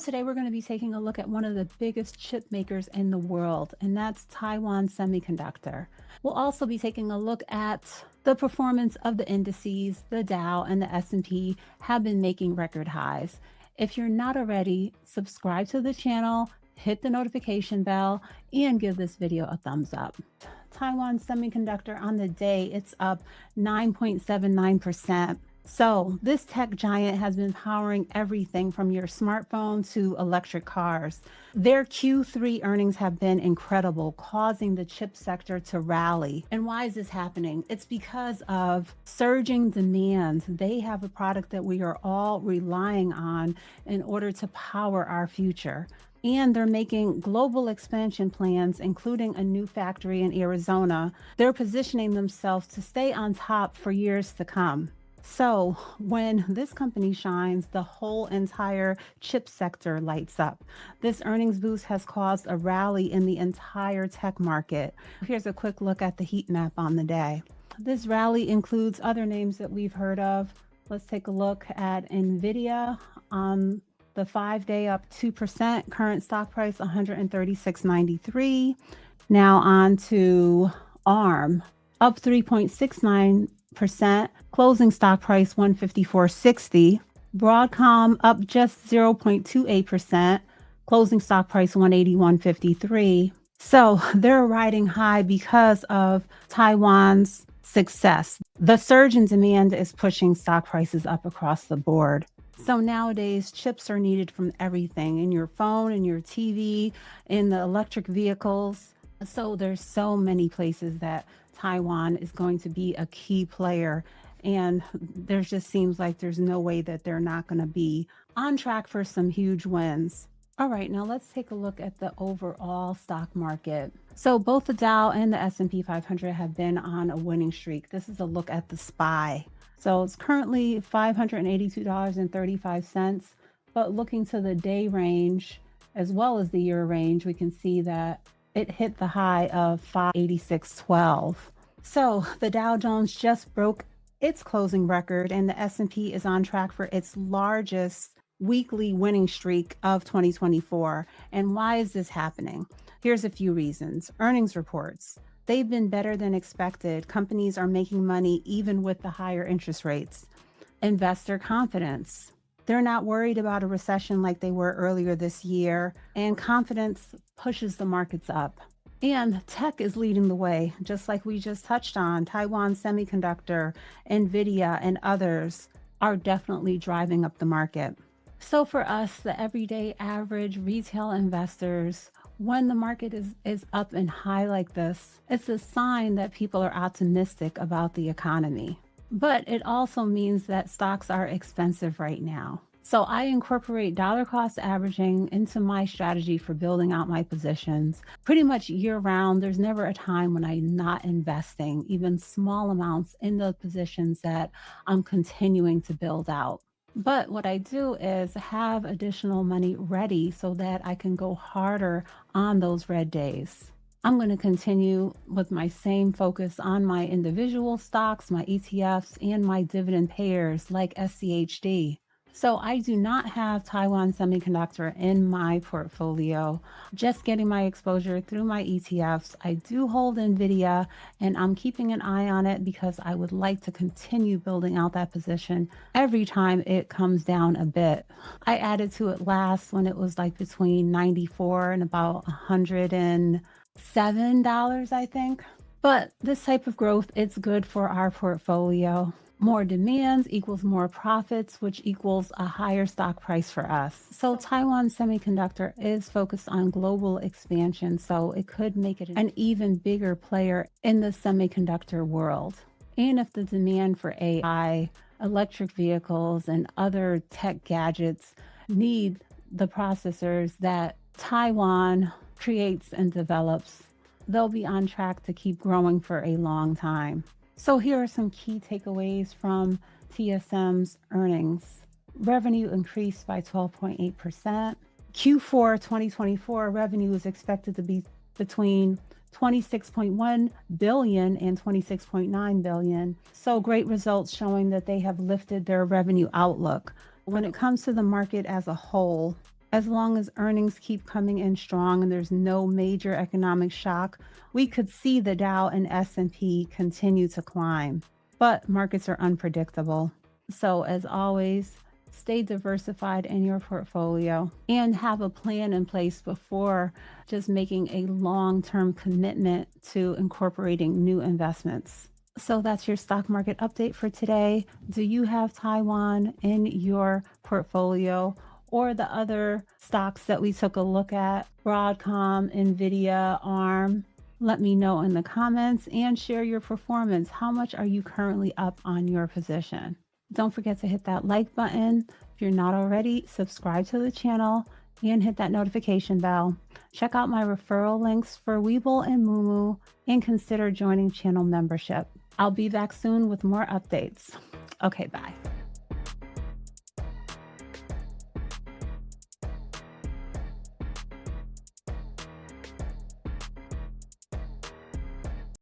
Today, we're going to be taking a look at one of the biggest chip makers in the world, and that's Taiwan Semiconductor. We'll also be taking a look at the performance of the indices. The Dow and the S&P have been making record highs. If you're not already, subscribe to the channel, hit the notification bell, and give this video a thumbs up. Taiwan Semiconductor on the day, it's up 9.79%. So, this tech giant has been powering everything from your smartphone to electric cars. Their Q3 earnings have been incredible, causing the chip sector to rally. And why is this happening? It's because of surging demand. They have a product that we are all relying on in order to power our future. And they're making global expansion plans, including a new factory in Arizona. They're positioning themselves to stay on top for years to come. So, when this company shines, the whole entire chip sector lights up. This earnings boost has caused a rally in the entire tech market. Here's a quick look at the heat map on the day. This rally includes other names that we've heard of. Let's take a look at NVDA on the 5-day up 2%, current stock price $136.93. Now on to ARM, up 3.69%, closing stock price $154.60. Broadcom up just 0.28%, closing stock price $181.53. So they're riding high because of Taiwan's success. The surge in demand is pushing stock prices up across the board. So nowadays, chips are needed from everything, in your phone, in your TV, in the electric vehicles. So there's so many places that Taiwan is going to be a key player. And there just seems like there's no way that they're not going to be on track for some huge wins. All right, now let's take a look at the overall stock market. So both the Dow and the S&P 500 have been on a winning streak. This is a look at the SPY. So it's currently $582.35, but looking to the day range as well as the year range, we can see that it hit the high of 586.12. So the Dow Jones just broke its closing record, and the S&P is on track for its largest weekly winning streak of 2024. And why is this happening? Here's a few reasons. Earnings reports. They've been better than expected. Companies are making money even with the higher interest rates. Investor confidence. They're not worried about a recession like they were earlier this year, and confidence pushes the markets up. And tech is leading the way, just like we just touched on. Taiwan Semiconductor, NVIDIA, and others are definitely driving up the market. So for us, the everyday average retail investors, when the market is up and high like this, it's a sign that people are optimistic about the economy. But it also means that stocks are expensive right now. So I incorporate dollar cost averaging into my strategy for building out my positions pretty much year round. There's never a time when I'm not investing even small amounts in the positions that I'm continuing to build out. But what I do is have additional money ready so that I can go harder on those red days. I'm going to continue with my same focus on my individual stocks, my ETFs, and my dividend payers like SCHD. So I do not have Taiwan Semiconductor in my portfolio, just getting my exposure through my ETFs. I do hold NVIDIA, and I'm keeping an eye on it because I would like to continue building out that position every time it comes down a bit. I added to it last when it was like between 94 and about $107, I think. But this type of growth, it's good for our portfolio. More demands equals more profits, which equals a higher stock price for us. So Taiwan Semiconductor is focused on global expansion, so it could make it an even bigger player in the semiconductor world. And if the demand for AI, electric vehicles, and other tech gadgets need the processors that Taiwan creates and develops, they'll be on track to keep growing for a long time. So here are some key takeaways from TSM's earnings. Revenue increased by 12.8%. Q4 2024 revenue is expected to be between 26.1 billion and 26.9 billion. So great results showing that they have lifted their revenue outlook. When it comes to the market as a whole, As long as earnings keep coming in strong and there's no major economic shock, we could see the Dow and S&P continue to climb. But markets are unpredictable. So as always, stay diversified in your portfolio and have a plan in place before just making a long-term commitment to incorporating new investments. So that's your stock market update for today. Do you have Taiwan in your portfolio or the other stocks that we took a look at? Broadcom, NVDA, ARM? Let me know in the comments and share your performance. How much are you currently up on your position? Don't forget to hit that like button. If you're not already, subscribe to the channel and hit that notification bell. Check out my referral links for Webull and Moomoo and consider joining channel membership. I'll be back soon with more updates. Okay, bye.